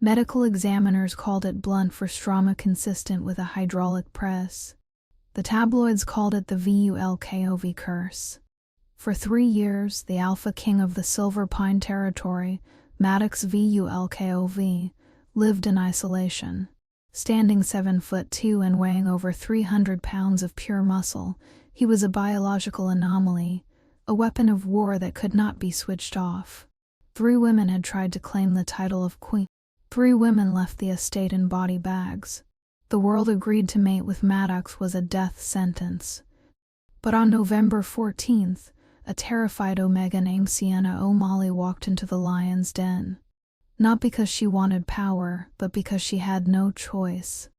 Medical examiners called it blunt for trauma consistent with a hydraulic press. The tabloids called it the Vulkov curse. For 3 years, the alpha king of the Silver Pine Territory, Maddox Vulkov, lived in isolation. Standing 7'2" and weighing over 300 pounds of pure muscle, he was a biological anomaly, a weapon of war that could not be switched off. 3 women had tried to claim the title of queen. 3 women left the estate in body bags. The world agreed to mate with Maddox was a death sentence. But on November 14th, a terrified Omega named Sienna O'Malley walked into the lion's den. Not because she wanted power, but because she had no choice.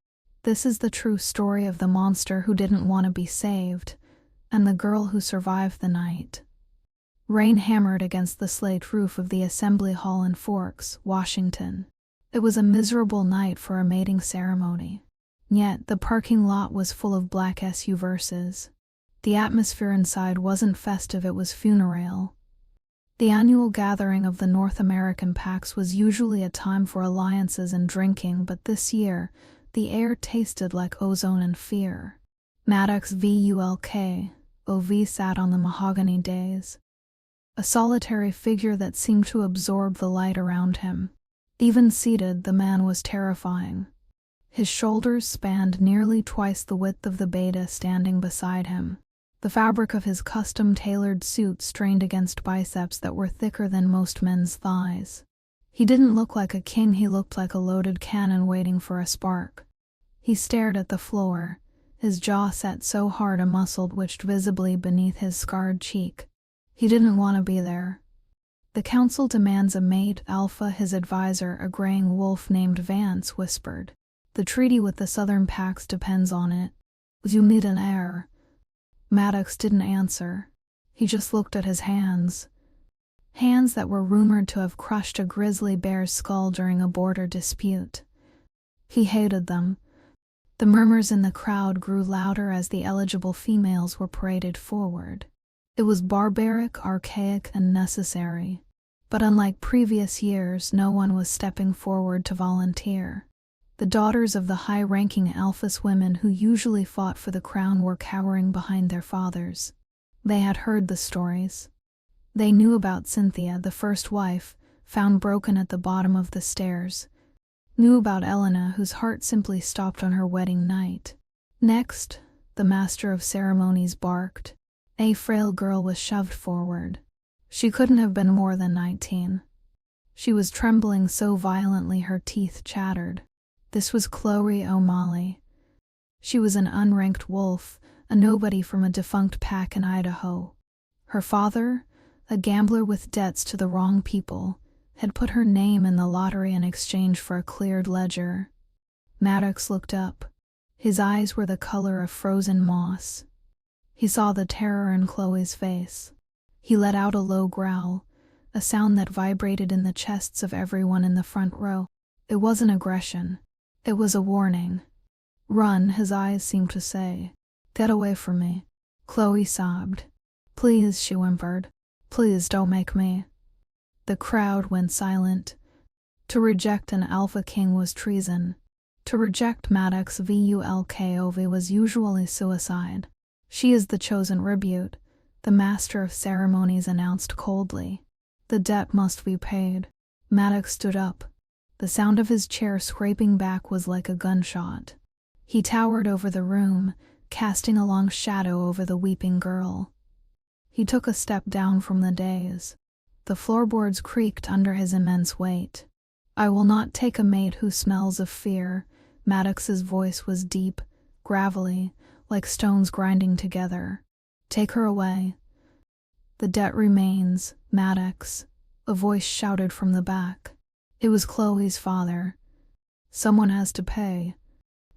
This is the true story of the monster who didn't want to be saved, and the girl who survived the night. Rain hammered against the slate roof of the Assembly Hall in Forks, Washington. It was a miserable night for a mating ceremony. Yet, the parking lot was full of black SUVs. The atmosphere inside wasn't festive, it was funereal. The annual gathering of the North American Pax was usually a time for alliances and drinking, but this year, the air tasted like ozone and fear. Maddox Vulkov sat on the mahogany dais, a solitary figure that seemed to absorb the light around him. Even seated, the man was terrifying. His shoulders spanned nearly twice the width of the beta standing beside him. The fabric of his custom-tailored suit strained against biceps that were thicker than most men's thighs. He didn't look like a king, he looked like a loaded cannon waiting for a spark. He stared at the floor, his jaw set so hard a muscle twitched visibly beneath his scarred cheek. He didn't want to be there. The council demands a mate, Alpha, his advisor, a graying wolf named Vance, whispered. The treaty with the Southern Pax depends on it. You need an heir. Maddox didn't answer. He just looked at his hands. Hands that were rumored to have crushed a grizzly bear's skull during a border dispute. He hated them. The murmurs in the crowd grew louder as the eligible females were paraded forward. It was barbaric, archaic, and necessary. But unlike previous years, no one was stepping forward to volunteer. The daughters of the high-ranking Alphas women who usually fought for the crown were cowering behind their fathers. They had heard the stories. They knew about Cynthia, the first wife, found broken at the bottom of the stairs. Knew about Elena, whose heart simply stopped on her wedding night. Next, the master of ceremonies barked. A frail girl was shoved forward. She couldn't have been more than 19. She was trembling so violently her teeth chattered. This was Chloe O'Malley. She was an unranked wolf, a nobody from a defunct pack in Idaho. Her father, a gambler with debts to the wrong people, had put her name in the lottery in exchange for a cleared ledger. Maddox looked up. His eyes were the color of frozen moss. He saw the terror in Chloe's face. He let out a low growl, a sound that vibrated in the chests of everyone in the front row. It wasn't aggression. It was a warning. Run, his eyes seemed to say. Get away from me. Chloe sobbed. Please, she whimpered. Please don't make me. The crowd went silent. To reject an alpha king was treason. To reject Maddox Vulkov was usually suicide. She is the chosen tribute, the master of ceremonies announced coldly. The debt must be paid. Maddox stood up. The sound of his chair scraping back was like a gunshot. He towered over the room, casting a long shadow over the weeping girl. He took a step down from the dais. The floorboards creaked under his immense weight. I will not take a mate who smells of fear. Maddox's voice was deep, gravelly, like stones grinding together. Take her away. The debt remains, Maddox, a voice shouted from the back. It was Chloe's father. Someone has to pay.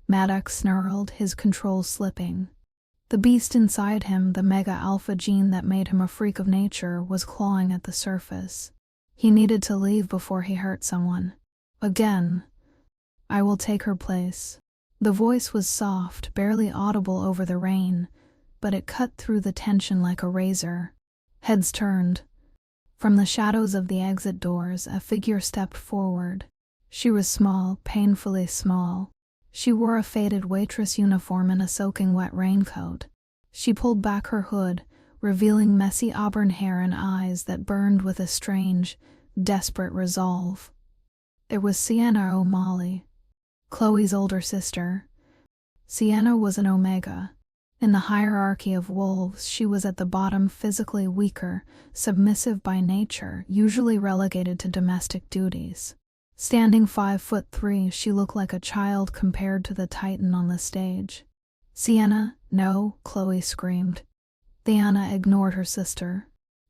Maddox snarled, his control slipping. The beast inside him, the mega-alpha gene that made him a freak of nature, was clawing at the surface. He needed to leave before he hurt someone. Again. I will take her place. The voice was soft, barely audible over the rain, but it cut through the tension like a razor. Heads turned. From the shadows of the exit doors, a figure stepped forward. She was small, painfully small. She wore a faded waitress uniform and a soaking wet raincoat. She pulled back her hood, revealing messy auburn hair and eyes that burned with a strange, desperate resolve. It was Sienna O'Malley, Chloe's older sister. Sienna was an Omega. In the hierarchy of wolves, she was at the bottom, physically weaker, submissive by nature, usually relegated to domestic duties. Standing 5'3", she looked like a child compared to the titan on the stage. "Sienna, no," Chloe screamed. Sienna ignored her sister.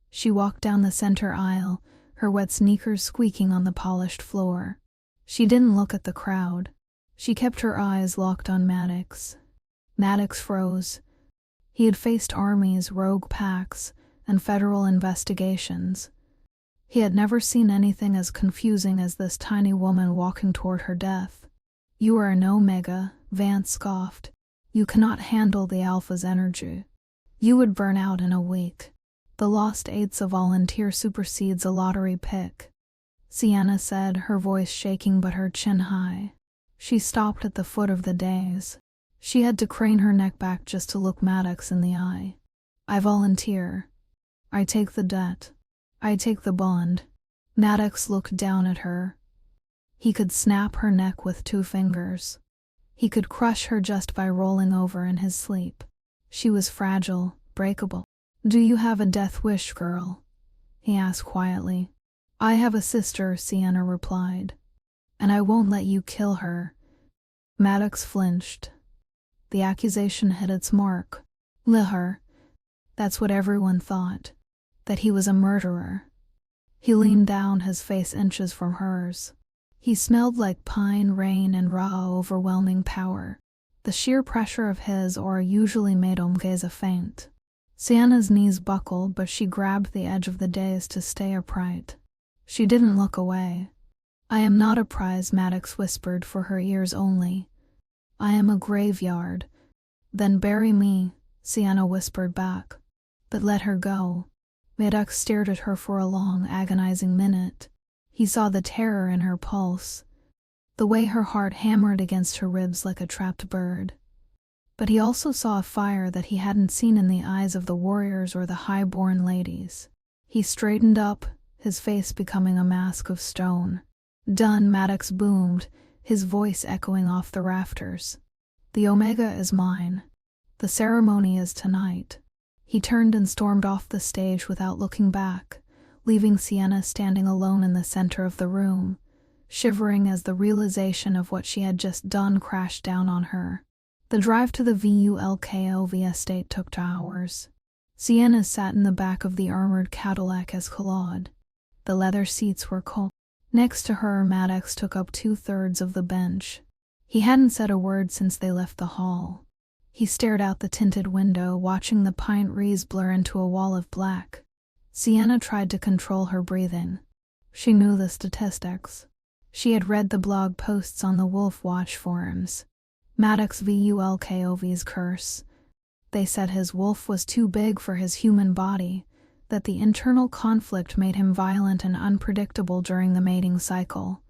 She walked down the center aisle, her wet sneakers squeaking on the polished floor. She didn't look at the crowd. She kept her eyes locked on Maddox. Maddox froze. He had faced armies, rogue packs, and federal investigations. He had never seen anything as confusing as this tiny woman walking toward her death. "You are an Omega," Vance scoffed. "You cannot handle the Alpha's energy. You would burn out in a week. The lost eights a volunteer supersedes a lottery pick," Sienna said, her voice shaking but her chin high. She stopped at the foot of the dais. She had to crane her neck back just to look Maddox in the eye. "I volunteer. I take the debt. I take the bond." Maddox looked down at her. He could snap her neck with 2 fingers. He could crush her just by rolling over in his sleep. She was fragile, breakable. "Do you have a death wish, girl?" he asked quietly. "I have a sister," Sienna replied. "And I won't let you kill her." Maddox flinched. The accusation hit its mark. Liher. That's what everyone thought. That he was a murderer. He leaned down, his face inches from hers. He smelled like pine, rain, and raw, overwhelming power. The sheer pressure of his aura usually made Omgeza faint. Sienna's knees buckled, but she grabbed the edge of the dais to stay upright. She didn't look away. "I am not a prize," Maddox whispered for her ears only. "I am a graveyard." "Then bury me," Sienna whispered back. "But let her go." Maddox stared at her for a long, agonizing minute. He saw the terror in her pulse, the way her heart hammered against her ribs like a trapped bird. But he also saw a fire that he hadn't seen in the eyes of the warriors or the high-born ladies. He straightened up, his face becoming a mask of stone. "Done," Maddox boomed, his voice echoing off the rafters. "The Omega is mine. The ceremony is tonight." He turned and stormed off the stage without looking back, leaving Sienna standing alone in the center of the room, shivering as the realization of what she had just done crashed down on her. The drive to the Vulkov estate took 2 hours. Sienna sat in the back of the armored Cadillac Escalade. The leather seats were cold. Next to her, Maddox took up 2/3 of the bench. He hadn't said a word since they left the hall. He stared out the tinted window, watching the pine trees blur into a wall of black. Sienna tried to control her breathing. She knew the statistics. She had read the blog posts on the Wolf Watch forums. Maddox Vulkov's curse. They said his wolf was too big for his human body, that the internal conflict made him violent and unpredictable during the mating cycle.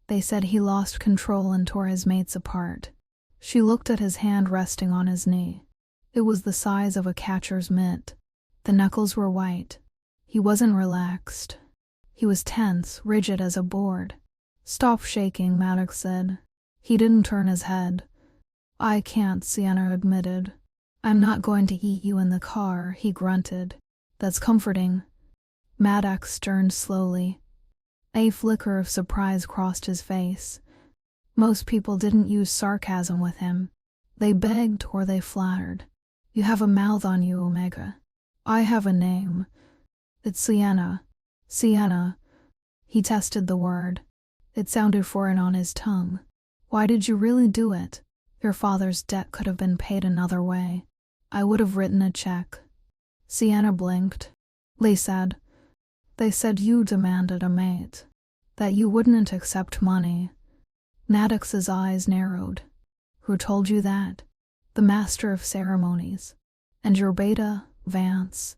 They said he lost control and tore his mates apart. She looked at his hand resting on his knee. It was the size of a catcher's mitt. The knuckles were white. He wasn't relaxed. He was tense, rigid as a board. "Stop shaking," Maddox said. He didn't turn his head. "I can't," Sienna admitted. "I'm not going to eat you in the car," he grunted. "That's comforting." Maddox turned slowly. A flicker of surprise crossed his face. Most people didn't use sarcasm with him. They begged or they flattered. "You have a mouth on you, Omega. I have a name. It's Sienna." "Sienna." He tested the word. It sounded foreign on his tongue. "Why did you really do it? Your father's debt could have been paid another way. I would have written a check." Sienna blinked. "They said you demanded a mate. That you wouldn't accept money." Maddox's eyes narrowed. "Who told you that?" "The master of ceremonies." "And your beta, Vance?"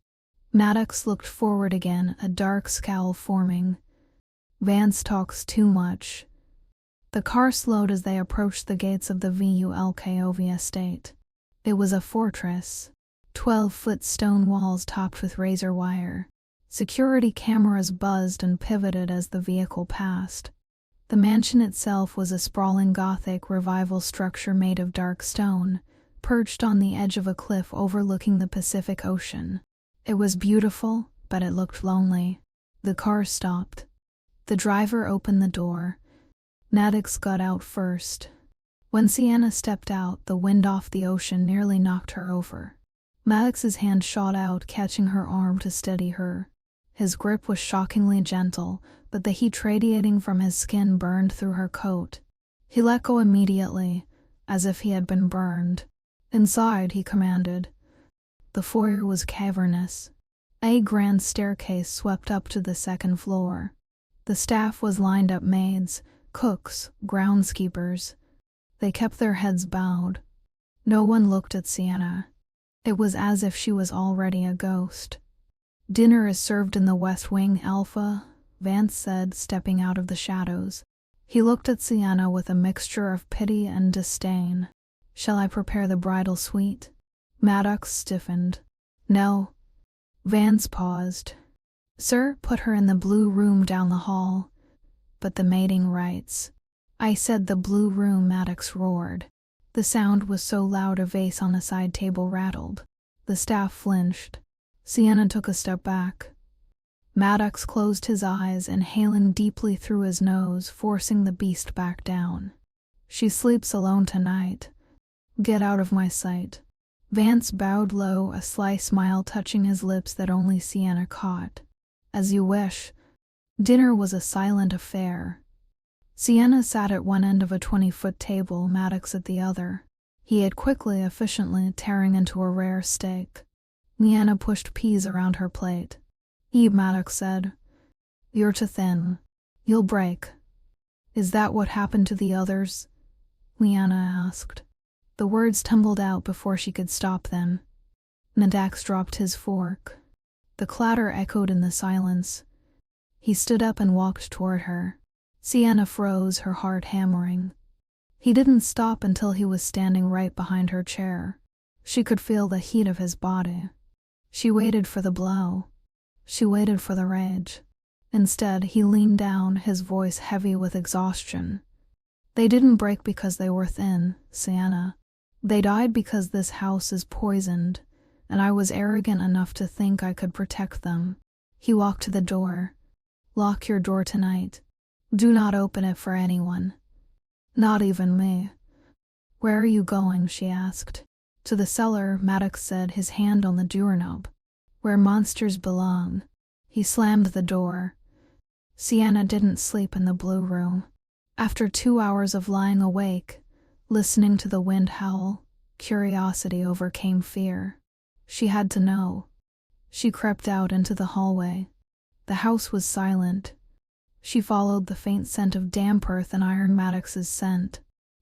Maddox looked forward again, a dark scowl forming. "Vance talks too much. The car slowed as they approached the gates of the Vulkov estate. It was a fortress. 12-foot stone walls topped with razor wire. Security cameras buzzed and pivoted as the vehicle passed. The mansion itself was a sprawling Gothic revival structure made of dark stone, perched on the edge of a cliff overlooking the Pacific Ocean. It was beautiful, but it looked lonely. The car stopped. The driver opened the door. Maddox got out first. When Sienna stepped out, the wind off the ocean nearly knocked her over. Maddox's hand shot out, catching her arm to steady her. His grip was shockingly gentle, but the heat radiating from his skin burned through her coat. He let go immediately, as if he had been burned. "Inside," he commanded. The foyer was cavernous. A grand staircase swept up to the second floor. The staff was lined up: maids, cooks, groundskeepers. They kept their heads bowed. No one looked at Sienna. It was as if she was already a ghost. "Dinner is served in the West Wing, Alpha," Vance said, stepping out of the shadows. He looked at Sienna with a mixture of pity and disdain. "Shall I prepare the bridal suite?" Maddox stiffened. "No." Vance paused. "Sir, put her in the blue room down the hall." "But the mating rites." "I said the blue room," Maddox roared. The sound was so loud a vase on a side table rattled. The staff flinched. Sienna took a step back. Maddox closed his eyes, inhaling deeply through his nose, forcing the beast back down. "She sleeps alone tonight. Get out of my sight." Vance bowed low, a sly smile touching his lips that only Sienna caught. "As you wish." Dinner was a silent affair. Sienna sat at one end of a 20-foot table, Maddox at the other. He ate quickly, efficiently, tearing into a rare steak. Sienna pushed peas around her plate. "Eat," Maddox said. "You're too thin. You'll break." "Is that what happened to the others?" Sienna asked. The words tumbled out before she could stop them. Maddox dropped his fork. The clatter echoed in the silence. He stood up and walked toward her. Sienna froze, her heart hammering. He didn't stop until he was standing right behind her chair. She could feel the heat of his body. She waited for the blow. She waited for the rage. Instead, he leaned down, his voice heavy with exhaustion. "They didn't break because they were thin, Sienna. They died because this house is poisoned, and I was arrogant enough to think I could protect them." He walked to the door. "Lock your door tonight. Do not open it for anyone. Not even me." "Where are you going?" she asked. "To the cellar," Maddox said, his hand on the doorknob. "Where monsters belong." He slammed the door. Sienna didn't sleep in the blue room. After 2 hours of lying awake, listening to the wind howl, curiosity overcame fear. She had to know. She crept out into the hallway. The house was silent. She followed the faint scent of damp earth and iron, Maddox's scent.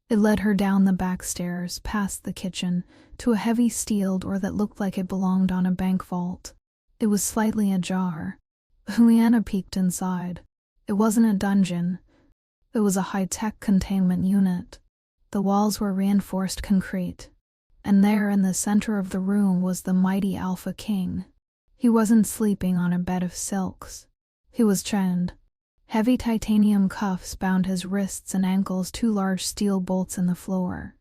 It led her down the back stairs, past the kitchen, to a heavy steel door that looked like it belonged on a bank vault. It was slightly ajar. Juliana peeked inside. It wasn't a dungeon. It was a high-tech containment unit. The walls were reinforced concrete. And there, in the center of the room, was the mighty Alpha King. He wasn't sleeping on a bed of silks. He was chained. Heavy titanium cuffs bound his wrists and ankles, 2 large steel bolts in the floor.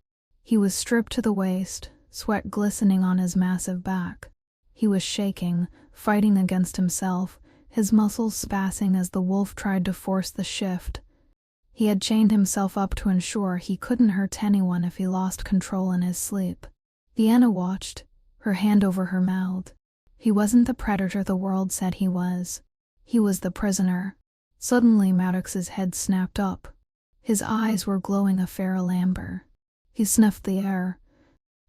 He was stripped to the waist, sweat glistening on his massive back. He was shaking, fighting against himself, his muscles spazzing as the wolf tried to force the shift. He had chained himself up to ensure he couldn't hurt anyone if he lost control in his sleep. Sienna watched, her hand over her mouth. He wasn't the predator the world said he was. He was the prisoner. Suddenly, Maddox's head snapped up. His eyes were glowing a feral amber. He sniffed the air.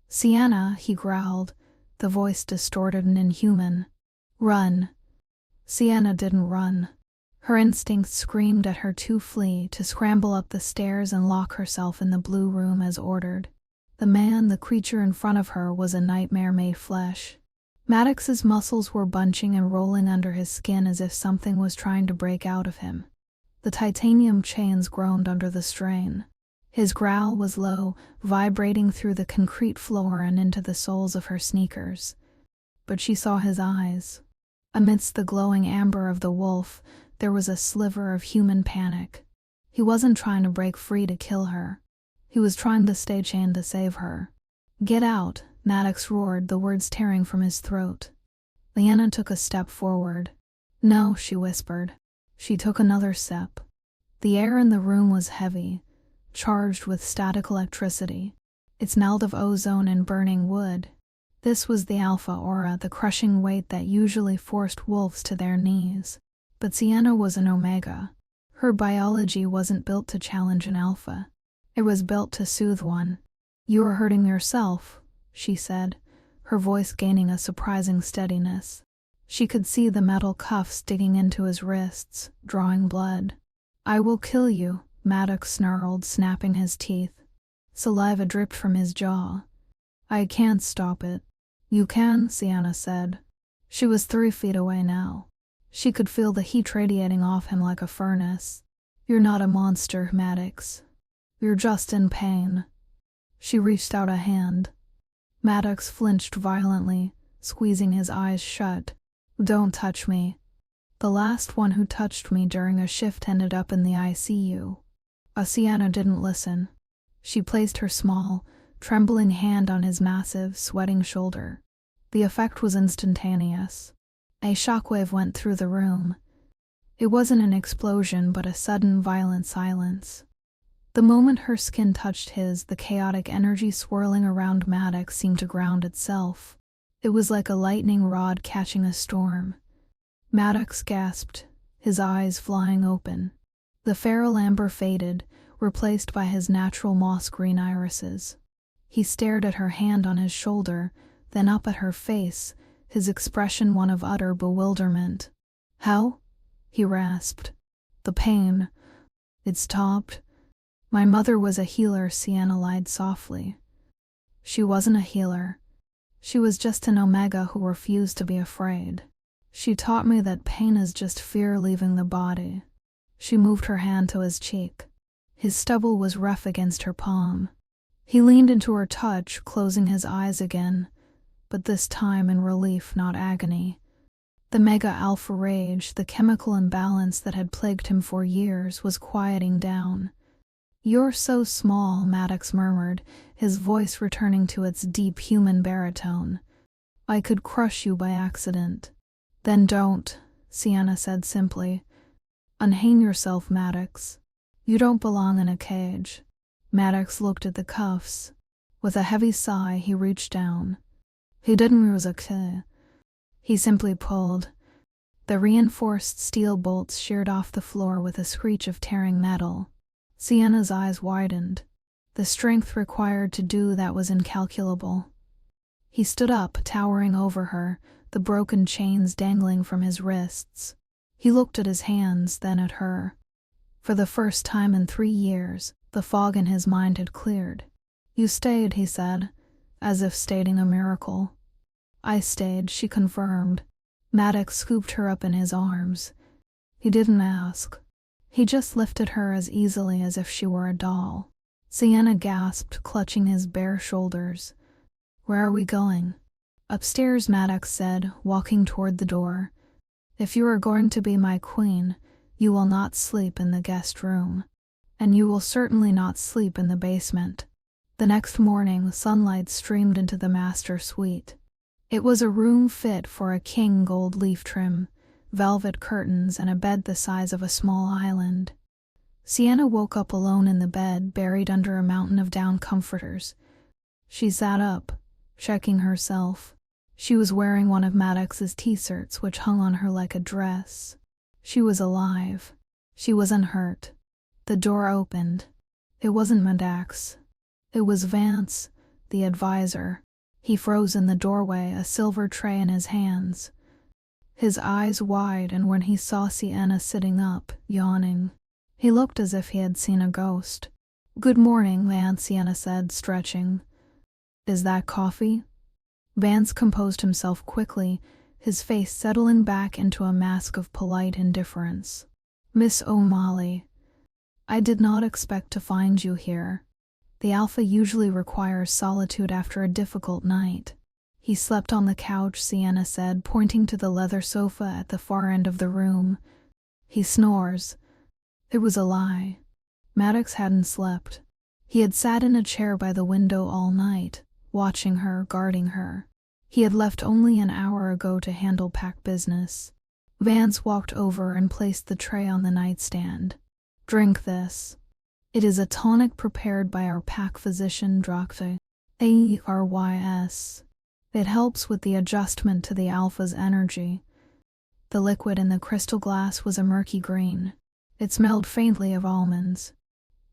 "Sienna," he growled, the voice distorted and inhuman. "Run." Sienna didn't run. Her instincts screamed at her to flee, to scramble up the stairs and lock herself in the blue room as ordered. The man, the creature in front of her, was a nightmare made flesh. Maddox's muscles were bunching and rolling under his skin as if something was trying to break out of him. The titanium chains groaned under the strain. His growl was low, vibrating through the concrete floor and into the soles of her sneakers. But she saw his eyes. Amidst the glowing amber of the wolf, there was a sliver of human panic. He wasn't trying to break free to kill her. He was trying to stay chained to save her. "Get out," Maddox roared, the words tearing from his throat. Leanna took a step forward. "No," she whispered. She took another step. The air in the room was heavy, charged with static electricity. It smelled of ozone and burning wood. This was the alpha aura, the crushing weight that usually forced wolves to their knees. But Sienna was an omega. Her biology wasn't built to challenge an alpha. It was built to soothe one. "You are hurting yourself," she said, her voice gaining a surprising steadiness. She could see the metal cuffs digging into his wrists, drawing blood. "I will kill you," Maddox snarled, snapping his teeth. Saliva dripped from his jaw. "I can't stop it." "You can," Sienna said. She was 3 feet away now. She could feel the heat radiating off him like a furnace. "You're not a monster, Maddox. You're just in pain." She reached out a hand. Maddox flinched violently, squeezing his eyes shut. "Don't touch me." "The last one who touched me during a shift ended up in the ICU. Sienna didn't listen. She placed her small, trembling hand on his massive, sweating shoulder. The effect was instantaneous. A shockwave went through the room. It wasn't an explosion, but a sudden, violent silence. The moment her skin touched his, the chaotic energy swirling around Maddox seemed to ground itself. It was like a lightning rod catching a storm. Maddox gasped, his eyes flying open. The feral amber faded, replaced by his natural moss-green irises. He stared at her hand on his shoulder, then up at her face, his expression one of utter bewilderment. "How?" he rasped. "The pain. It stopped." "My mother was a healer," Sienna lied softly. "She wasn't a healer. She was just an omega who refused to be afraid. She taught me that pain is just fear leaving the body." She moved her hand to his cheek. His stubble was rough against her palm. He leaned into her touch, closing his eyes again, but this time in relief, not agony. The mega-alpha rage, the chemical imbalance that had plagued him for years, was quieting down. "You're so small," Maddox murmured, his voice returning to its deep human baritone. "I could crush you by accident." "Then don't," Sienna said simply. "Unhang yourself, Maddox. You don't belong in a cage." Maddox looked at the cuffs. With a heavy sigh, he reached down. He didn't use a key. He simply pulled. The reinforced steel bolts sheared off the floor with a screech of tearing metal. Sienna's eyes widened. The strength required to do that was incalculable. He stood up, towering over her, the broken chains dangling from his wrists. He looked at his hands, then at her. For the first time in 3 years, the fog in his mind had cleared. "You stayed," he said, as if stating a miracle. "I stayed," she confirmed. Maddox scooped her up in his arms. He didn't ask. He just lifted her as easily as if she were a doll. Sienna gasped, clutching his bare shoulders. "Where are we going?" "Upstairs," Maddox said, walking toward the door. "If you are going to be my queen, you will not sleep in the guest room. And you will certainly not sleep in the basement." The next morning, sunlight streamed into the master suite. It was a room fit for a king, gold leaf trim, velvet curtains, and a bed the size of a small island. Sienna woke up alone in the bed, buried under a mountain of down comforters. She sat up, checking herself. She was wearing one of Maddox's t-shirts, which hung on her like a dress. She was alive. She was unhurt. The door opened. It wasn't Maddox. It was Vance, the advisor. He froze in the doorway, a silver tray in his hands. His eyes wide, and when he saw Sienna sitting up, yawning, he looked as if he had seen a ghost. "Good morning, Vance," Sienna said, stretching. "Is that coffee?" Vance composed himself quickly, his face settling back into a mask of polite indifference. Miss O'Malley, I did not expect to find you here. The Alpha usually requires solitude after a difficult night. He slept on the couch, Sienna said, pointing to the leather sofa at the far end of the room. He snores. It was a lie. Maddox hadn't slept. He had sat in a chair by the window all night, watching her, guarding her. He had left only an hour ago to handle pack business. Vance walked over and placed the tray on the nightstand. Drink this. It is a tonic prepared by our pack physician, Dr. Arys. It helps with the adjustment to the Alpha's energy. The liquid in the crystal glass was a murky green. It smelled faintly of almonds.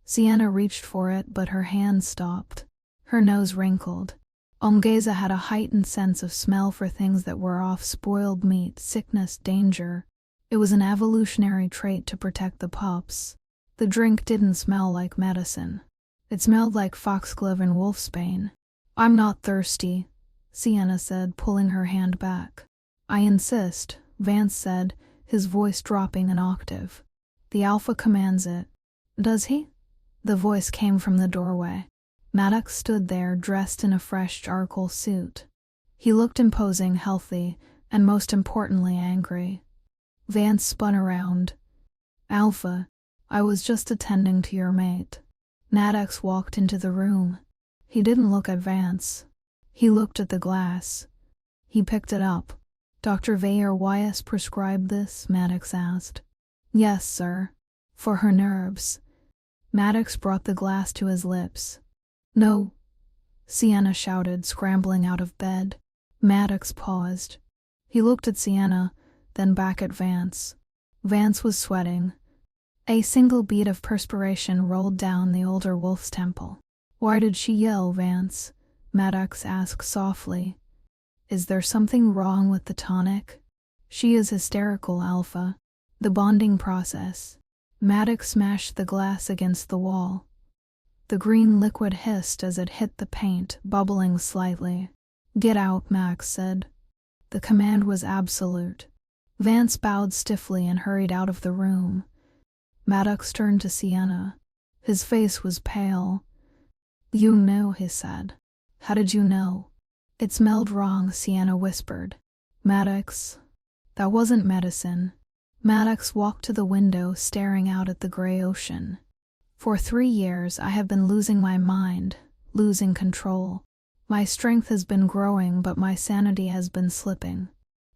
Sienna reached for it, but her hand stopped. Her nose wrinkled. Omgeza had a heightened sense of smell for things that were off: spoiled meat, sickness, danger. It was an evolutionary trait to protect the pups. The drink didn't smell like medicine. It smelled like foxglove and wolfsbane. I'm not thirsty, Sienna said, pulling her hand back. I insist, Vance said, his voice dropping an octave. The Alpha commands it. Does he? The voice came from the doorway. Maddox stood there, dressed in a fresh charcoal suit. He looked imposing, healthy, and most importantly angry. Vance spun around. Alpha, I was just attending to your mate. Maddox walked into the room. He didn't look at Vance. He looked at the glass. He picked it up. Dr. Werewolf prescribed this? Maddox asked. Yes, sir. For her nerves. Maddox brought the glass to his lips. No, Sienna shouted, scrambling out of bed. Maddox paused. He looked at Sienna, then back at Vance. Vance was sweating. A single bead of perspiration rolled down the older wolf's temple. Why did she yell, Vance? Maddox asked softly. Is there something wrong with the tonic? She is hysterical, Alpha. The bonding process. Maddox smashed the glass against the wall. The green liquid hissed as it hit the paint, bubbling slightly. Get out, Max said. The command was absolute. Vance bowed stiffly and hurried out of the room. Maddox turned to Sienna. His face was pale. You knew, he said. How did you know? It smelled wrong, Sienna whispered. Maddox. That wasn't medicine. Maddox walked to the window, staring out at the gray ocean. For 3 years I have been losing my mind, losing control. My strength has been growing, but my sanity has been slipping.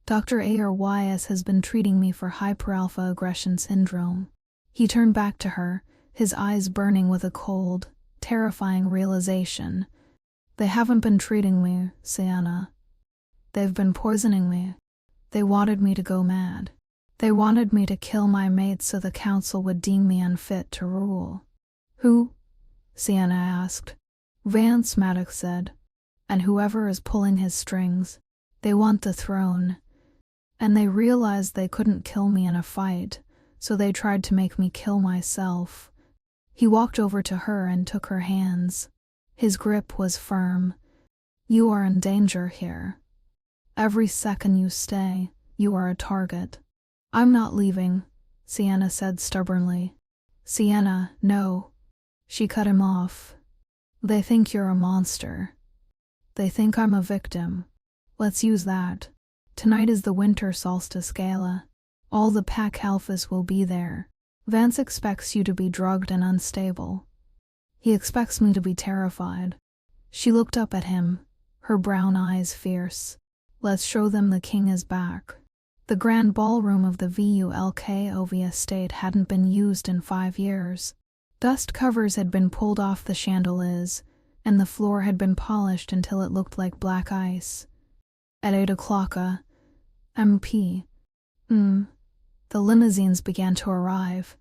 Dr. Arys has been treating me for hyperalpha aggression syndrome. He turned back to her, his eyes burning with a cold, terrifying realization. They haven't been treating me, Sienna. They've been poisoning me. They wanted me to go mad. They wanted me to kill my mates so the council would deem me unfit to rule. Who? Sienna asked. Vance, Maddox said. And whoever is pulling his strings. They want the throne. And they realized they couldn't kill me in a fight, so they tried to make me kill myself. He walked over to her and took her hands. His grip was firm. You are in danger here. Every second you stay, you are a target. I'm not leaving, Sienna said stubbornly. Sienna, no. She cut him off. They think you're a monster. They think I'm a victim. Let's use that. Tonight is the winter solstice gala. All the pack alphas will be there. Vance expects you to be drugged and unstable. He expects me to be terrified. She looked up at him, her brown eyes fierce. Let's show them the king is back. The grand ballroom of the Vulkov estate hadn't been used in 5 years. Dust covers had been pulled off the chandeliers, and the floor had been polished until it looked like black ice. At 8 o'clock, MP. The limousines began to arrive.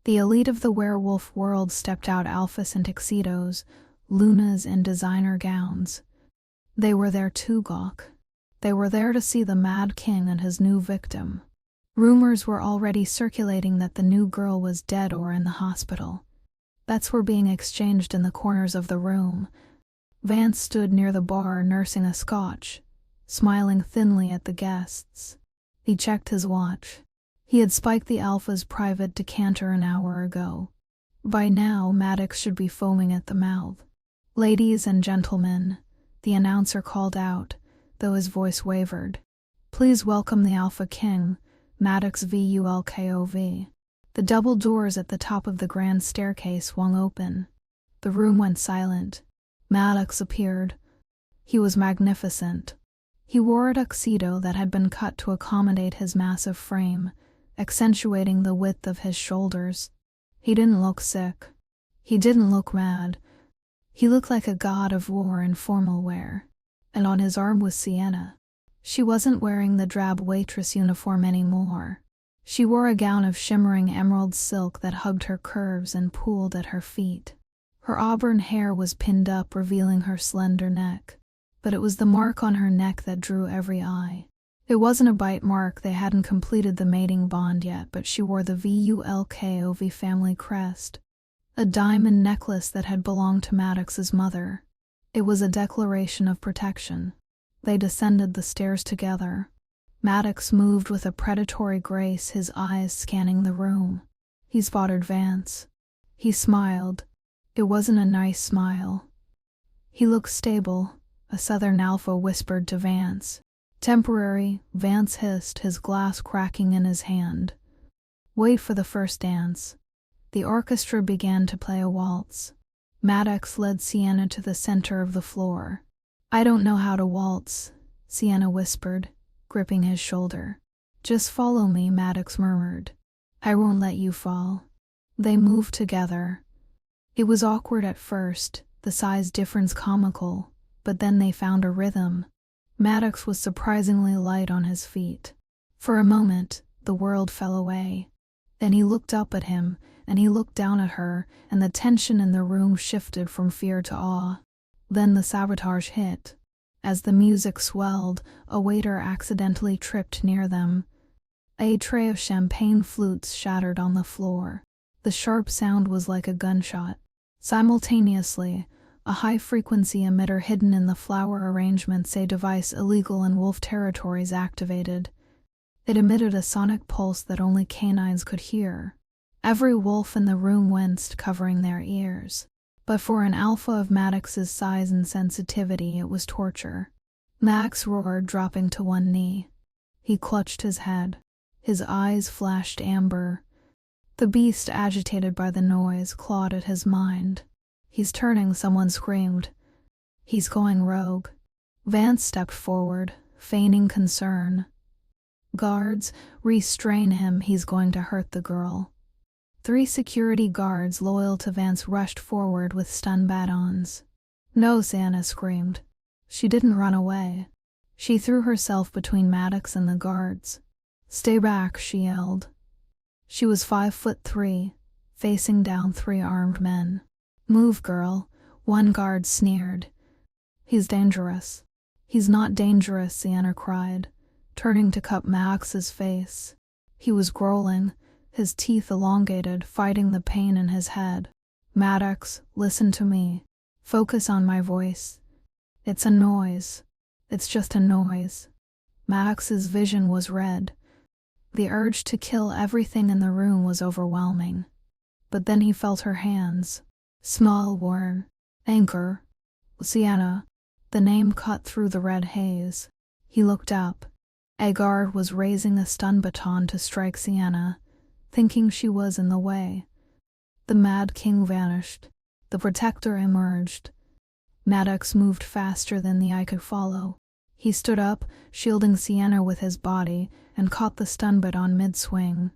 The elite of the werewolf world stepped out, alphas in tuxedos, lunas in designer gowns. They were there too, Gawk. They were there to see the Mad King and his new victim. Rumors were already circulating that the new girl was dead or in the hospital. Bets were being exchanged in the corners of the room. Vance stood near the bar nursing a scotch, smiling thinly at the guests. He checked his watch. He had spiked the Alpha's private decanter an hour ago. By now, Maddox should be foaming at the mouth. "Ladies and gentlemen," the announcer called out, though his voice wavered. "Please welcome the Alpha King, Maddox Vulkov." The double doors at the top of the grand staircase swung open. The room went silent. Maddox appeared. He was magnificent. He wore a tuxedo that had been cut to accommodate his massive frame, accentuating the width of his shoulders. He didn't look sick. He didn't look mad. He looked like a god of war in formal wear. And on his arm was Sienna. She wasn't wearing the drab waitress uniform anymore. She wore a gown of shimmering emerald silk that hugged her curves and pooled at her feet. Her auburn hair was pinned up, revealing her slender neck. But it was the mark on her neck that drew every eye. It wasn't a bite mark, they hadn't completed the mating bond yet, but she wore the Vulkov family crest, a diamond necklace that had belonged to Maddox's mother. It was a declaration of protection. They descended the stairs together. Maddox moved with a predatory grace, his eyes scanning the room. He spotted Vance. He smiled. It wasn't a nice smile. "He looks stable," a Southern Alpha whispered to Vance. "Temporary," Vance hissed, his glass cracking in his hand. "Wait for the first dance." The orchestra began to play a waltz. Maddox led Sienna to the center of the floor. "I don't know how to waltz," Sienna whispered, gripping his shoulder. "Just follow me," Maddox murmured. "I won't let you fall." They moved together. It was awkward at first, the size difference comical, but then they found a rhythm. Maddox was surprisingly light on his feet. For a moment, the world fell away. Then he looked up at him, and he looked down at her, and the tension in the room shifted from fear to awe. Then the sabotage hit. As the music swelled, a waiter accidentally tripped near them. A tray of champagne flutes shattered on the floor. The sharp sound was like a gunshot. Simultaneously, a high-frequency emitter hidden in the flower arrangements, a device illegal in wolf territories, activated. It emitted a sonic pulse that only canines could hear. Every wolf in the room winced, covering their ears. But for an alpha of Maddox's size and sensitivity, it was torture. Max roared, dropping to one knee. He clutched his head. His eyes flashed amber. The beast, agitated by the noise, clawed at his mind. "He's turning," someone screamed. "He's going rogue." Vance stepped forward, feigning concern. "Guards, restrain him, he's going to hurt the girl." 3 security guards loyal to Vance rushed forward with stun batons. "No," Sienna screamed. She didn't run away. She threw herself between Maddox and the guards. "Stay back," she yelled. She was 5'3", facing down 3 armed men. "Move, girl," one guard sneered. "He's dangerous." "He's not dangerous," Sienna cried, turning to cup Maddox's face. He was growling, his teeth elongated, fighting the pain in his head. "Maddox, listen to me. Focus on my voice. It's a noise. It's just a noise." Maddox's vision was red. The urge to kill everything in the room was overwhelming. But then he felt her hands. Small, worn. "Anchor." "Sienna." The name cut through the red haze. He looked up. A guard was raising a stun baton to strike Sienna, thinking she was in the way. The Mad King vanished. The protector emerged. Maddox moved faster than the eye could follow. He stood up, shielding Sienna with his body, and caught the stun baton mid-swing.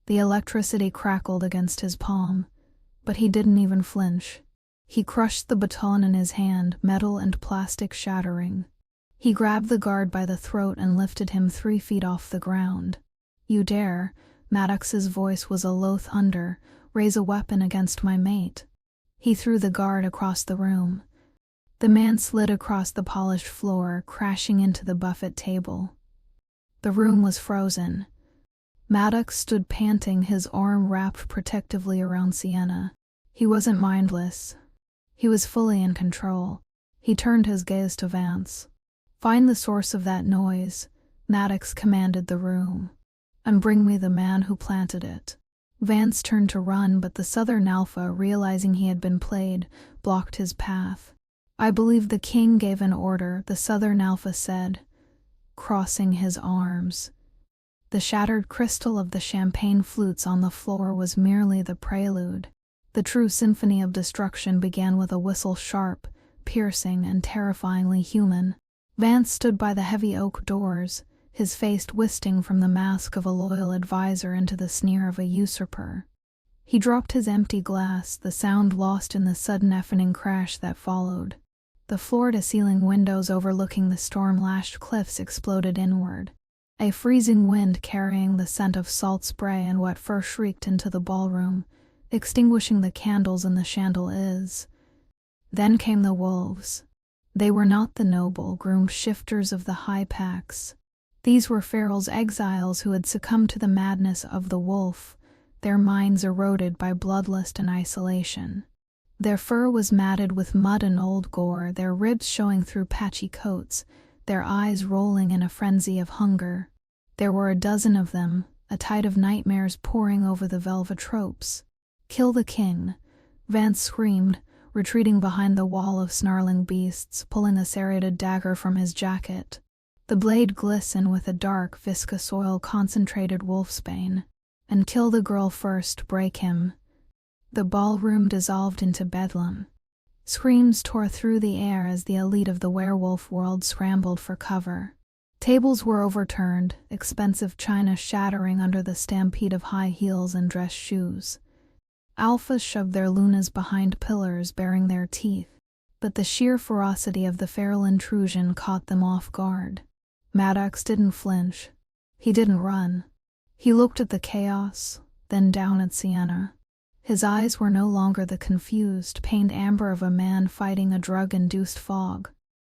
The electricity crackled against his palm, but he didn't even flinch. He crushed the baton in his hand, metal and plastic shattering. He grabbed the guard by the throat and lifted him 3 feet off the ground. "You dare," Maddox's voice was a low thunder, "raise a weapon against my mate." He threw the guard across the room. The man slid across the polished floor, crashing into the buffet table. The room was frozen. Maddox stood panting, his arm wrapped protectively around Sienna. He wasn't mindless. He was fully in control. He turned his gaze to Vance. "Find the source of that noise," Maddox commanded the room. and bring me the man who planted it." Vance turned to run, but the Southern Alpha, realizing he had been played, blocked his path. "I believe the king gave an order," the Southern Alpha said, crossing his arms. The shattered crystal of the champagne flutes on the floor was merely the prelude. The true symphony of destruction began with a whistle sharp, piercing, and terrifyingly human. Vance stood by the heavy oak doors, his face twisting from the mask of a loyal advisor into the sneer of a usurper. He dropped his empty glass, the sound lost in the sudden deafening crash that followed. The floor-to-ceiling windows overlooking the storm-lashed cliffs exploded inward. A freezing wind carrying the scent of salt spray and wet fur shrieked into the ballroom, extinguishing the candles in the chandeliers. Then came the wolves. They were not the noble, groomed shifters of the high packs. These were Farrell's exiles who had succumbed to the madness of the wolf, their minds eroded by bloodlust and isolation. Their fur was matted with mud and old gore, their ribs showing through patchy coats, their eyes rolling in a frenzy of hunger. There were a dozen of them, a tide of nightmares pouring over the velvet Tropes. "Kill the king," Vance screamed, retreating behind the wall of snarling beasts, pulling a serrated dagger from his jacket. The blade glistened with a dark, viscous oil-concentrated wolfsbane. "And kill the girl first, break him." The ballroom dissolved into bedlam. Screams tore through the air as the elite of the werewolf world scrambled for cover. Tables were overturned, expensive china shattering under the stampede of high heels and dress shoes. Alphas shoved their lunas behind pillars, baring their teeth, but the sheer ferocity of the feral intrusion caught them off guard. Maddox didn't flinch. He didn't run. He looked at the chaos, then down at Sienna. His eyes were no longer the confused, pained amber of a man fighting a drug-induced fog.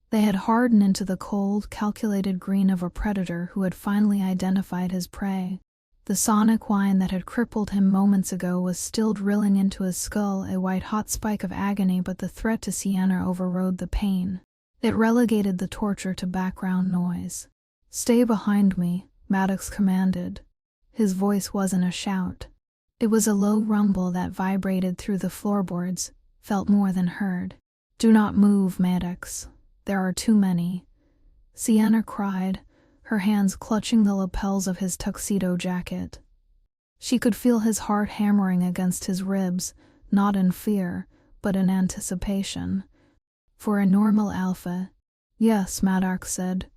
They had hardened into the cold, calculated green of a predator who had finally identified his prey. The sonic whine that had crippled him moments ago was still drilling into his skull, a white-hot spike of agony, but the threat to Sienna overrode the pain. It relegated the torture to background noise. "Stay behind me," Maddox commanded. His voice wasn't a shout. It was a low rumble that vibrated through the floorboards, felt more than heard. "Do not move, Maddox. There are too many." Sienna cried, her hands clutching the lapels of his tuxedo jacket. She could feel his heart hammering against his ribs, not in fear, but in anticipation. "For a normal alpha." "Yes," Maddox said.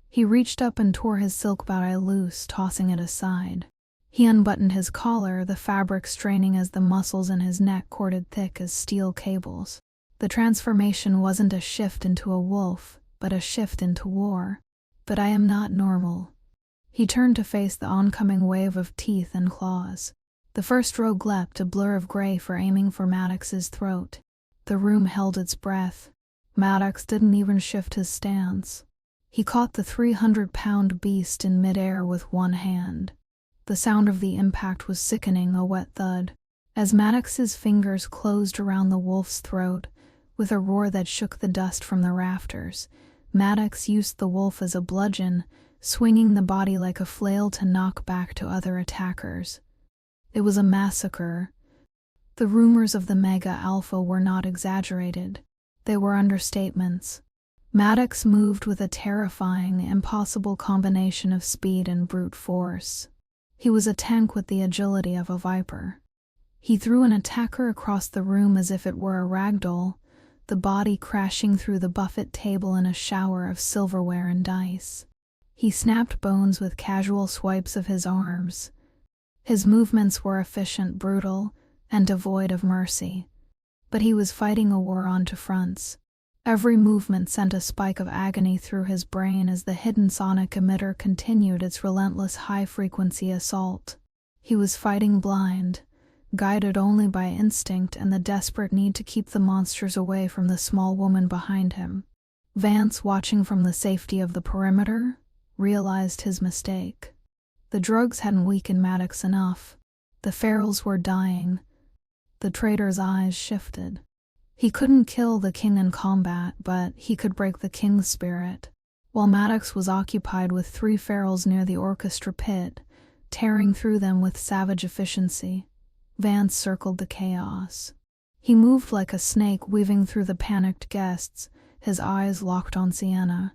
He reached up and tore his silk boutie loose, tossing it aside. He unbuttoned his collar, the fabric straining as the muscles in his neck corded thick as steel cables. The transformation wasn't a shift into a wolf, but a shift into war. "But I am not normal." He turned to face the oncoming wave of teeth and claws. The first rogue leapt, a blur of gray for aiming for Maddox's throat. The room held its breath. Maddox didn't even shift his stance. He caught the 300-pound beast in midair with one hand. The sound of the impact was sickening, a wet thud. As Maddox's fingers closed around the wolf's throat, with a roar that shook the dust from the rafters, Maddox used the wolf as a bludgeon, swinging the body like a flail to knock back to other attackers. It was a massacre. The rumors of the Mega Alpha were not exaggerated. They were understatements. Maddox moved with a terrifying, impossible combination of speed and brute force. He was a tank with the agility of a viper. He threw an attacker across the room as if it were a ragdoll, the body crashing through the buffet table in a shower of silverware and dice. He snapped bones with casual swipes of his arms. His movements were efficient, brutal, and devoid of mercy. But he was fighting a war on two fronts. Every movement sent a spike of agony through his brain as the hidden sonic emitter continued its relentless high-frequency assault. He was fighting blind, guided only by instinct and the desperate need to keep the monsters away from the small woman behind him. Vance, watching from the safety of the perimeter, realized his mistake. The drugs hadn't weakened Maddox enough. The ferals were dying. The traitor's eyes shifted. He couldn't kill the king in combat, but he could break the king's spirit. While Maddox was occupied with 3 ferals near the orchestra pit, tearing through them with savage efficiency. Vance circled the chaos. He moved like a snake weaving through the panicked guests, his eyes locked on Sienna.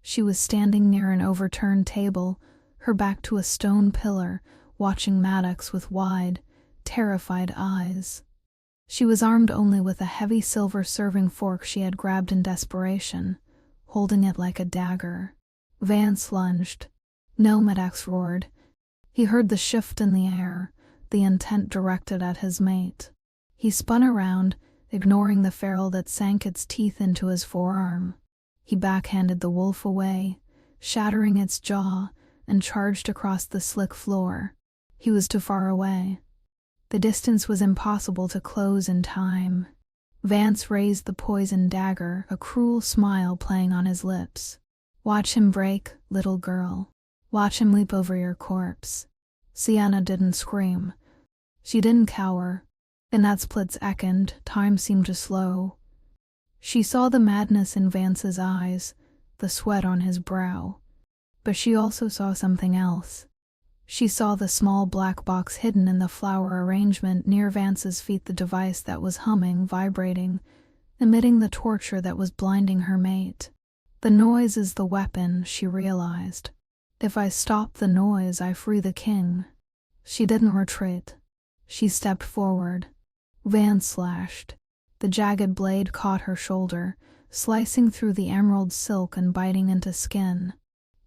She was standing near an overturned table, her back to a stone pillar, watching Maddox with wide, terrified eyes. She was armed only with a heavy silver serving fork she had grabbed in desperation, holding it like a dagger. Vance lunged. "No," Maddox roared. He heard the shift in the air, the intent directed at his mate. He spun around, ignoring the ferrule that sank its teeth into his forearm. He backhanded the wolf away, shattering its jaw, and charged across the slick floor. He was too far away. The distance was impossible to close in time. Vance raised the poisoned dagger, a cruel smile playing on his lips. "Watch him break, little girl. Watch him leap over your corpse." Sienna didn't scream. She didn't cower. In that split second, time seemed to slow. She saw the madness in Vance's eyes, the sweat on his brow. But she also saw something else. She saw the small black box hidden in the flower arrangement near Vance's feet, the device that was humming, vibrating, emitting the torture that was blinding her mate. The noise is the weapon, she realized. If I stop the noise, I free the king. She didn't retreat. She stepped forward. Vance slashed. The jagged blade caught her shoulder, slicing through the emerald silk and biting into skin.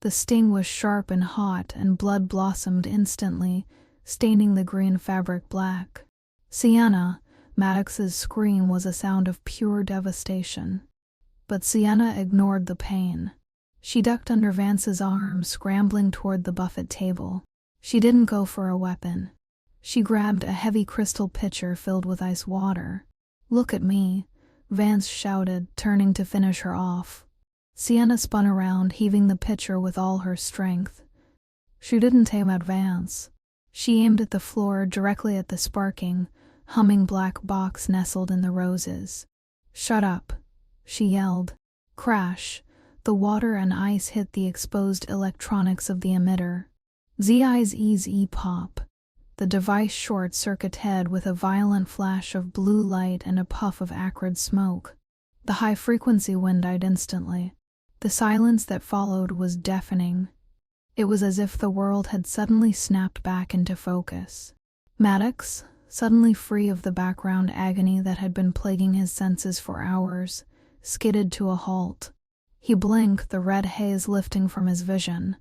The sting was sharp and hot, and blood blossomed instantly, staining the green fabric black. "Sienna!" Maddox's scream was a sound of pure devastation. But Sienna ignored the pain. She ducked under Vance's arm, scrambling toward the buffet table. She didn't go for a weapon. She grabbed a heavy crystal pitcher filled with ice water. "Look at me," Vance shouted, turning to finish her off. Sienna spun around, heaving the pitcher with all her strength. She didn't aim at Vance. She aimed at the floor, directly at the sparking, humming black box nestled in the roses. "Shut up," she yelled. Crash. The water and ice hit the exposed electronics of the emitter. Z-I-Z-E pop. The device short-circuited with a violent flash of blue light and a puff of acrid smoke. The high-frequency wind died instantly. The silence that followed was deafening. It was as if the world had suddenly snapped back into focus. Maddox, suddenly free of the background agony that had been plaguing his senses for hours, skidded to a halt. He blinked, the red haze lifting from his vision.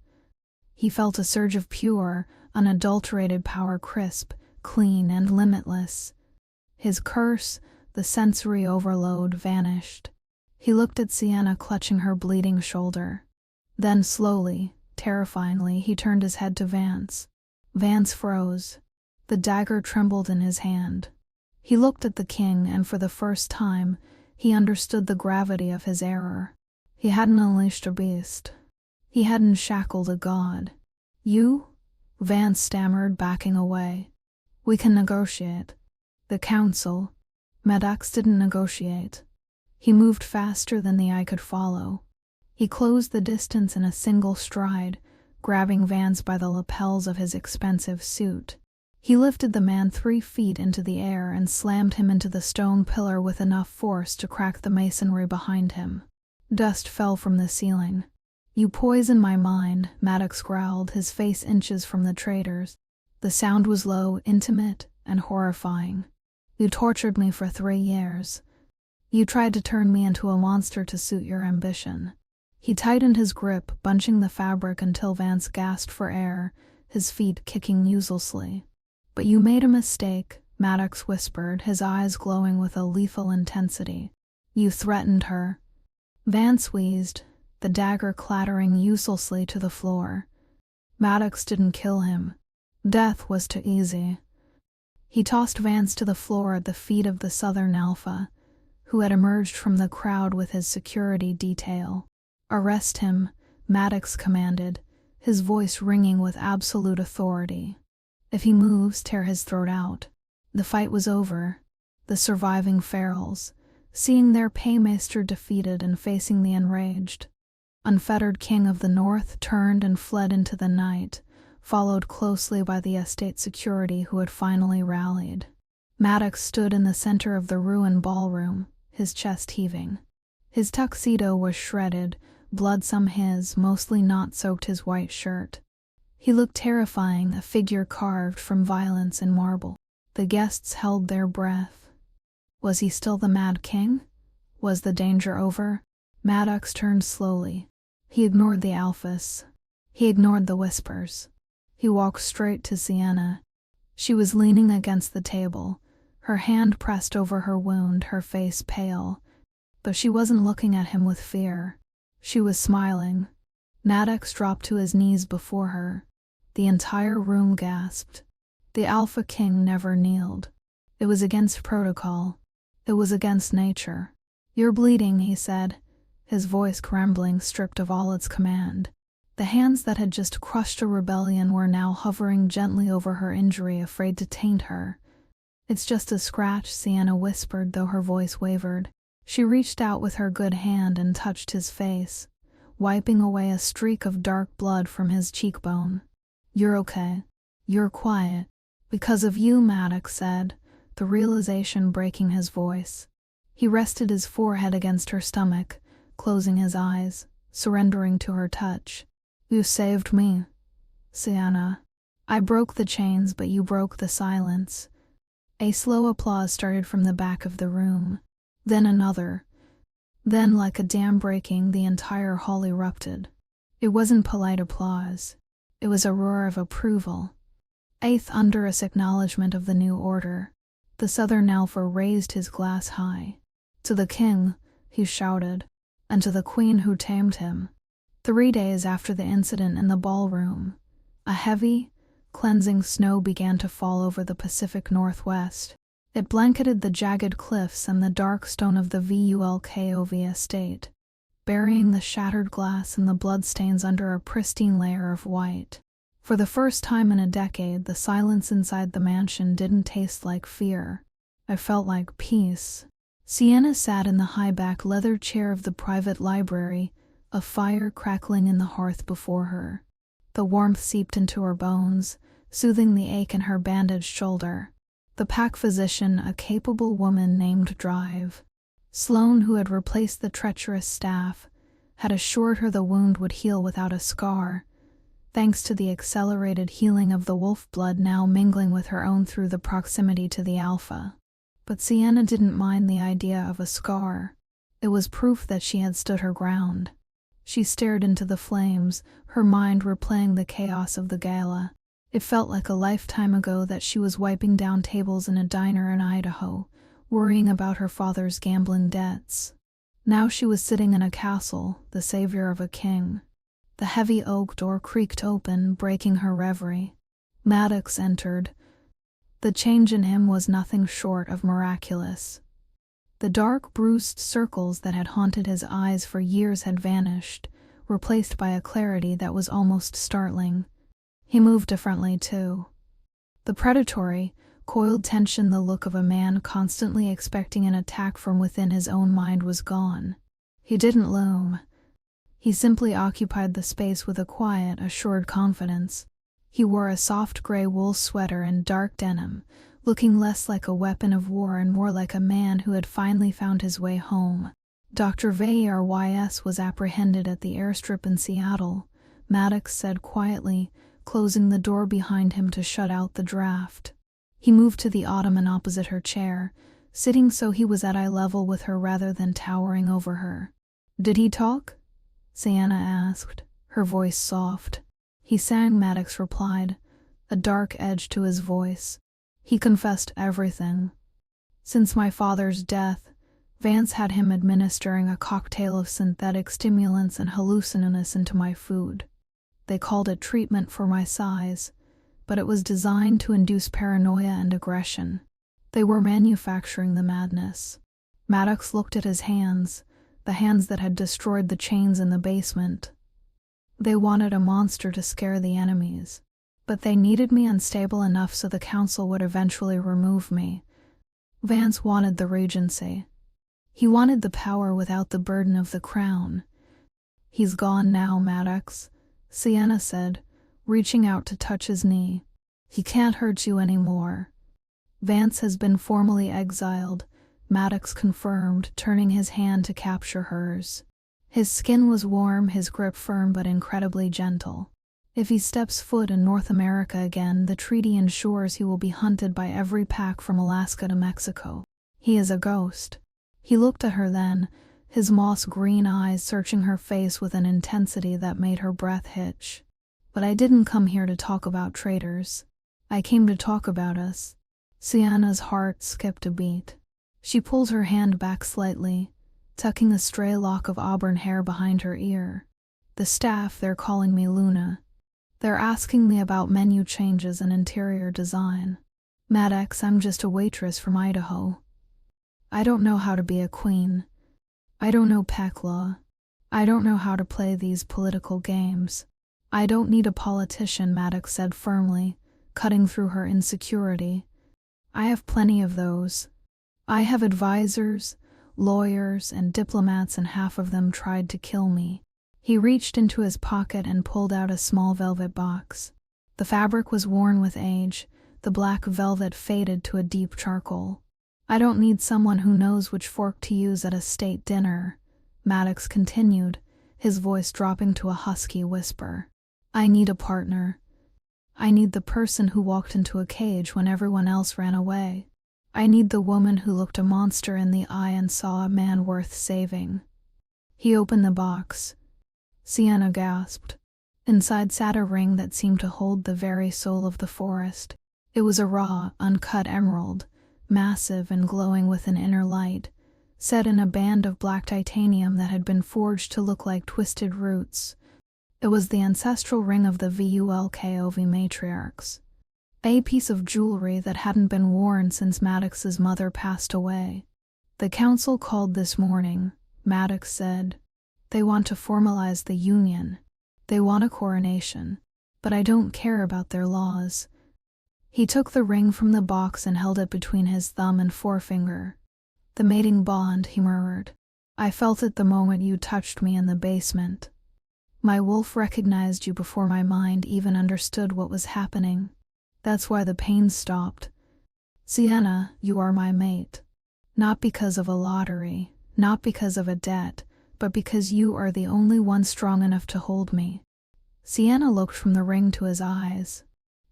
He felt a surge of pure, unadulterated power, crisp, clean, and limitless. His curse, the sensory overload, vanished. He looked at Sienna clutching her bleeding shoulder. Then slowly, terrifyingly, he turned his head to Vance. Vance froze. The dagger trembled in his hand. He looked at the king, and for the first time, he understood the gravity of his error. He hadn't unleashed a beast. He hadn't shackled a god. "You?" Vance stammered, backing away. "We can negotiate." The council. Maddox didn't negotiate. He moved faster than the eye could follow. He closed the distance in a single stride, grabbing Vance by the lapels of his expensive suit. He lifted the man 3 feet into the air and slammed him into the stone pillar with enough force to crack the masonry behind him. Dust fell from the ceiling. "You poison my mind," Maddox growled, his face inches from the traitor's. The sound was low, intimate, and horrifying. "You tortured me for 3 years. You tried to turn me into a monster to suit your ambition." He tightened his grip, bunching the fabric until Vance gasped for air, his feet kicking uselessly. "But you made a mistake," Maddox whispered, his eyes glowing with a lethal intensity. "You threatened her." Vance wheezed, the dagger clattering uselessly to the floor. Maddox didn't kill him. Death was too easy. He tossed Vance to the floor at the feet of the Southern Alpha, who had emerged from the crowd with his security detail. "Arrest him," Maddox commanded, his voice ringing with absolute authority. "If he moves, tear his throat out." The fight was over. The surviving ferals, seeing their paymaster defeated and facing the enraged, unfettered king of the North, turned and fled into the night, followed closely by the estate security who had finally rallied. Maddox stood in the center of the ruined ballroom, his chest heaving. His tuxedo was shredded, blood some his, mostly not soaked his white shirt. He looked terrifying, a figure carved from violence in marble. The guests held their breath. Was he still the Mad King? Was the danger over? Maddox turned slowly. He ignored the alphas. He ignored the whispers. He walked straight to Sienna. She was leaning against the table, her hand pressed over her wound, her face pale. Though she wasn't looking at him with fear, she was smiling. Maddox dropped to his knees before her. The entire room gasped. The Alpha King never kneeled. It was against protocol. It was against nature. "You're bleeding," he said, his voice trembling, stripped of all its command. The hands that had just crushed a rebellion were now hovering gently over her injury, afraid to taint her. "It's just a scratch," Sienna whispered, though her voice wavered. She reached out with her good hand and touched his face, wiping away a streak of dark blood from his cheekbone. "You're okay. You're quiet. Because of you," Maddox said, the realization breaking his voice. He rested his forehead against her stomach, closing his eyes, surrendering to her touch. "You saved me, Sienna. I broke the chains, but you broke the silence." A slow applause started from the back of the room. Then another. Then, like a dam breaking, the entire hall erupted. It wasn't polite applause. It was a roar of approval. Eighth thunderous acknowledgement of the new order. The Southern Alpha raised his glass high. "To the king," he shouted, "and to the queen who tamed him." 3 days after the incident in the ballroom, a heavy, cleansing snow began to fall over the Pacific Northwest. It blanketed the jagged cliffs and the dark stone of the Vulkov estate, burying the shattered glass and the bloodstains under a pristine layer of white. For the first time in a decade, the silence inside the mansion didn't taste like fear. It felt like peace. Sienna sat in the high-back leather chair of the private library, a fire crackling in the hearth before her. The warmth seeped into her bones, soothing the ache in her bandaged shoulder. The pack physician, a capable woman named Drive Sloane, who had replaced the treacherous staff, had assured her the wound would heal without a scar, thanks to the accelerated healing of the wolf blood now mingling with her own through the proximity to the Alpha. But Sienna didn't mind the idea of a scar. It was proof that she had stood her ground. She stared into the flames, her mind replaying the chaos of the gala. It felt like a lifetime ago that she was wiping down tables in a diner in Idaho, worrying about her father's gambling debts. Now she was sitting in a castle, the savior of a king. The heavy oak door creaked open, breaking her reverie. Maddox entered. The change in him was nothing short of miraculous. The dark, bruised circles that had haunted his eyes for years had vanished, replaced by a clarity that was almost startling. He moved differently, too. The predatory, coiled tension, the look of a man constantly expecting an attack from within his own mind, was gone. He didn't loom. He simply occupied the space with a quiet, assured confidence. He wore a soft gray wool sweater and dark denim, looking less like a weapon of war and more like a man who had finally found his way home. Dr. Werewolf was apprehended at the airstrip in Seattle, Maddox said quietly, closing the door behind him to shut out the draft. He moved to the ottoman opposite her chair, sitting so he was at eye level with her rather than towering over her. "Did he talk?" Sienna asked, her voice soft. "He sang," Maddox replied, a dark edge to his voice. "He confessed everything. Since my father's death, Vance had him administering a cocktail of synthetic stimulants and hallucinogens into my food. They called it treatment for my size, but it was designed to induce paranoia and aggression. They were manufacturing the madness." Maddox looked at his hands, the hands that had destroyed the chains in the basement. "They wanted a monster to scare the enemies. But they needed me unstable enough so the council would eventually remove me. Vance wanted the regency. He wanted the power without the burden of the crown. He's gone now, Maddox," Sienna said, reaching out to touch his knee. "He can't hurt you anymore. Vance has been formally exiled," Maddox confirmed, turning his hand to capture hers. His skin was warm, his grip firm but incredibly gentle. "If he steps foot in North America again, the treaty ensures he will be hunted by every pack from Alaska to Mexico. He is a ghost." He looked at her then, his moss-green eyes searching her face with an intensity that made her breath hitch. "But I didn't come here to talk about traitors. I came to talk about us." Sienna's heart skipped a beat. She pulled her hand back slightly, tucking a stray lock of auburn hair behind her ear. "The staff, they're calling me Luna. They're asking me about menu changes and interior design. Maddox, I'm just a waitress from Idaho. I don't know how to be a queen. I don't know peck law. I don't know how to play these political games." "I don't need a politician," Maddox said firmly, cutting through her insecurity. "I have plenty of those. I have advisors, lawyers, and diplomats, and half of them tried to kill me." He reached into his pocket and pulled out a small velvet box. The fabric was worn with age, the black velvet faded to a deep charcoal. "I don't need someone who knows which fork to use at a state dinner," Maddox continued, his voice dropping to a husky whisper. "I need a partner. I need the person who walked into a cage when everyone else ran away. I need the woman who looked a monster in the eye and saw a man worth saving." He opened the box. Sienna gasped. Inside sat a ring that seemed to hold the very soul of the forest. It was a raw, uncut emerald, massive and glowing with an inner light, set in a band of black titanium that had been forged to look like twisted roots. It was the ancestral ring of the Vulkov matriarchs, a piece of jewelry that hadn't been worn since Maddox's mother passed away. "The council called this morning," Maddox said. "They want to formalize the union. They want a coronation. But I don't care about their laws." He took the ring from the box and held it between his thumb and forefinger. "The mating bond," he murmured. "I felt it the moment you touched me in the basement. My wolf recognized you before my mind even understood what was happening. That's why the pain stopped. Sienna, you are my mate. Not because of a lottery, not because of a debt, but because you are the only one strong enough to hold me." Sienna looked from the ring to his eyes.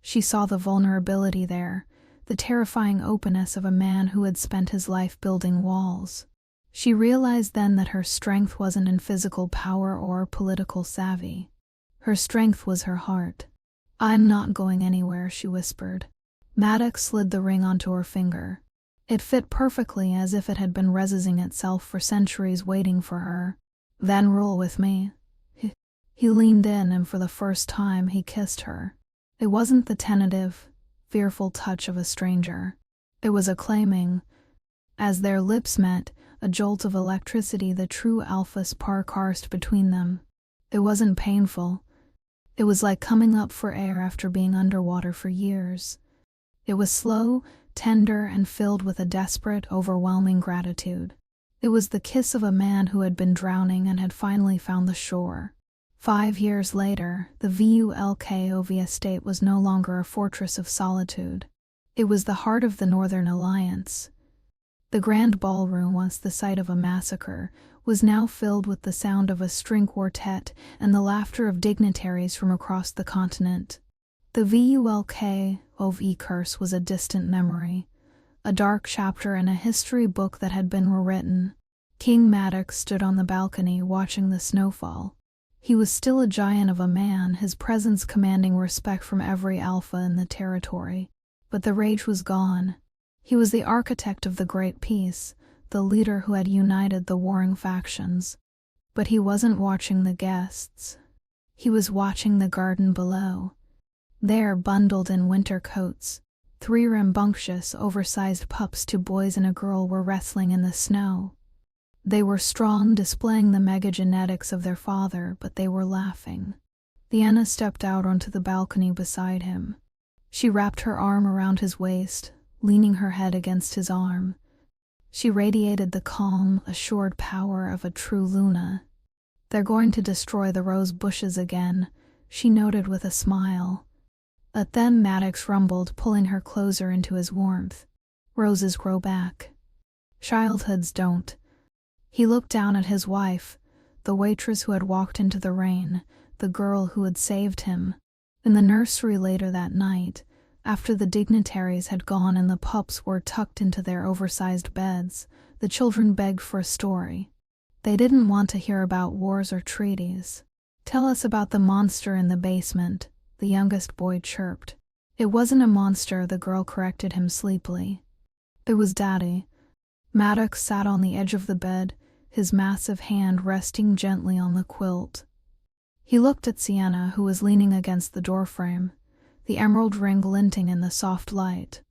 She saw the vulnerability there, the terrifying openness of a man who had spent his life building walls. She realized then that her strength wasn't in physical power or political savvy. Her strength was her heart. "I'm not going anywhere," she whispered. Maddox slid the ring onto her finger. It fit perfectly, as if it had been resisting itself for centuries waiting for her. "Then roll with me." He leaned in, and for the first time he kissed her. It wasn't the tentative, fearful touch of a stranger. It was a claiming. As their lips met, a jolt of electricity, the true alpha spark coursed between them. It wasn't painful. It was like coming up for air after being underwater for years. It was slow, tender, and filled with a desperate, overwhelming gratitude. It was the kiss of a man who had been drowning and had finally found the shore. 5 years later, the Vulkov estate was no longer a fortress of solitude. It was the heart of the Northern Alliance. The grand ballroom, once the site of a massacre, was now filled with the sound of a string quartet and the laughter of dignitaries from across the continent. The Vulkov curse was a distant memory, a dark chapter in a history book that had been rewritten. King Maddox stood on the balcony watching the snowfall. He was still a giant of a man, his presence commanding respect from every alpha in the territory. But the rage was gone. He was the architect of the Great Peace, the leader who had united the warring factions. But he wasn't watching the guests. He was watching the garden below. There, bundled in winter coats, 3 rambunctious, oversized pups, 2 boys and a girl, were wrestling in the snow. They were strong, displaying the megagenetics of their father, but they were laughing. Sienna stepped out onto the balcony beside him. She wrapped her arm around his waist, leaning her head against his arm. She radiated the calm, assured power of a true Luna. "They're going to destroy the rose bushes again," she noted with a smile. But then Maddox rumbled, pulling her closer into his warmth. Roses grow back. Childhoods don't. He looked down at his wife, the waitress who had walked into the rain, the girl who had saved him. In the nursery later that night, after the dignitaries had gone and the pups were tucked into their oversized beds, the children begged for a story. They didn't want to hear about wars or treaties. "Tell us about the monster in the basement," the youngest boy chirped. "It wasn't a monster," the girl corrected him sleepily. "It was Daddy." Maddox sat on the edge of the bed, his massive hand resting gently on the quilt. He looked at Sienna, who was leaning against the doorframe, the emerald ring glinting in the soft light.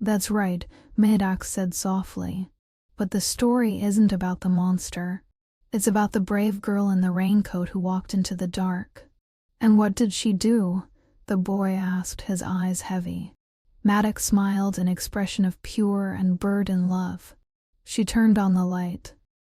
"That's right," Maddox said softly. "But the story isn't about the monster. It's about the brave girl in the raincoat who walked into the dark." "And what did she do?" the boy asked, his eyes heavy. Maddox smiled, an expression of pure and burdened love. "She turned on the light."